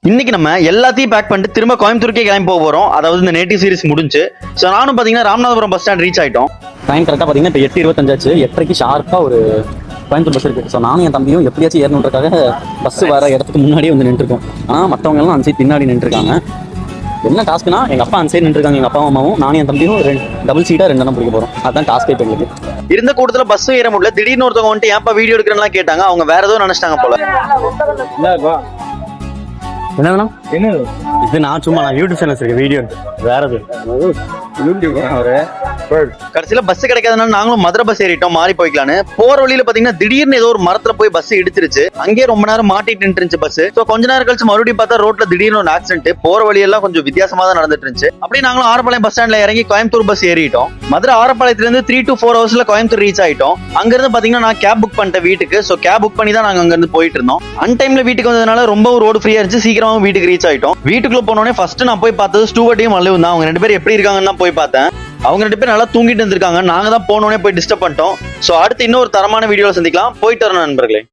இன்னைக்கு நம்ம எல்லாத்தையும் பேக் பண்ணிட்டு திரும்ப கோயம்புத்தூருக்கே கிளம்பி போக போறோம். அதாவது இந்த நேட்டிவ் சீரிஸ் முடிஞ்சு. ஸோ நானும் பாத்தீங்கன்னா ராமநாதபுரம் பஸ் ஸ்டாண்ட் ரீச் ஆயிட்டோம். டைம் கரெக்டாக பார்த்தீங்கன்னா இப்போ 8:25 ஆச்சு. 8:30க்கு ஷார்ப்பாக ஒரு கோயம்புத்தூர் பஸ் இருக்குது. ஸோ நானும் என் தம்பியும் எப்படியாச்சும் ஏறணுன்றக்காக பஸ் வர இடத்துக்கு முன்னாடியே வந்து நின்றுருக்கோம். ஆனால் மற்றவங்க எல்லாம் அந்த சைட் பின்னாடி நின்றுருக்காங்க. என்ன டாஸ்க்னா எங்கள் அப்பா அந்த சைடு நின்றுருக்காங்க, எங்கள் அப்பா அம்மாவும் நானும் என் தம்பியும் டபுள் சீட்டாக 2 பிடிக்க போகிறோம். அதுதான் டாஸ்க் இப்போ எங்களுக்கு. இருந்த கூட்டத்தில் பஸ்ஸும் ஏற முடியல. திடீர்னு ஒருத்தவங்க வந்துட்டு ஏன்ப்பா வீடியோ எடுக்கிறேன்னா கேட்டாங்க. அவங்க வேற ஏதோ நினைச்சிட்டாங்க போல. என்ன வேணும்? என்ன இது? நான் சும்மா யூடியூப் சேனல் இருக்கு, வீடியோ வேற எது கடைசியில பஸ் கிடைக்காதனால நாங்களும் மதுரை பஸ் ஏறிட்டோம், மாறி போய்க்கலான்னு. போற வழியில பாத்தீங்கன்னா திடீர்னு ஏதோ ஒரு மரத்துல போய் பஸ் இடிச்சிருச்சு. அங்கேயே ரொம்ப நேரம் மாட்டிட்டு இருந்துச்சு பஸ். ஸோ கொஞ்ச நேரம் கழிச்சு மறுபடியும் பார்த்தா ரோட்ல திடீர்னு ஒரு ஆக்சிடென்ட். போற வழியெல்லாம் கொஞ்சம் வித்தியாசமா தான் நடந்துட்டு இருந்துச்சு. அப்படியே நாங்களும் ஆரப்பாளையம் பஸ் ஸ்டாண்ட்ல இறங்கி கோயம்புத்தூர் பஸ் ஏறிட்டோம். மதுரை ஆரப்பாளையத்துல இருந்து 3 to 4 ஹவர்ஸ்ல கோயம்புத்தூர் ரீச் ஆயிட்டோம். அங்க இருந்து பாத்தீங்கன்னா நான் கேப் புக் பண்ணிட்டேன் வீட்டுக்கு. ஸோ கேப் புக் பண்ணி தான் நாங்க அங்க இருந்து போயிட்டு இருந்தோம். அன் டைம்ல வீட்டுக்கு வந்ததுனால ரொம்ப ரோடு ஃப்ரீயா இருந்துச்சு. சீக்கிரமா வீட்டுக்கு ரீச் ஆயிட்டோம். வீட்டுக்குள்ள போனோடனே ஃபர்ஸ்ட் நான் போய் பார்த்தது ஸ்டூவர்ட்டையும் மல்லுவும் தான். அவங்க 2 பேரும் எப்படி இருக்காங்கன்னு தான் போய் பார்த்தேன். அவங்க 2 பேரும் நல்லா தூங்கிட்டு இருந்திருக்காங்க. நாங்க தான் போனோடனே போய் டிஸ்டர்ப் பண்ணிட்டோம். சோ அடுத்து இன்னொரு தரமான வீடியோல சந்திக்கலாம். போயிட்டு வரணும் நண்பர்களே.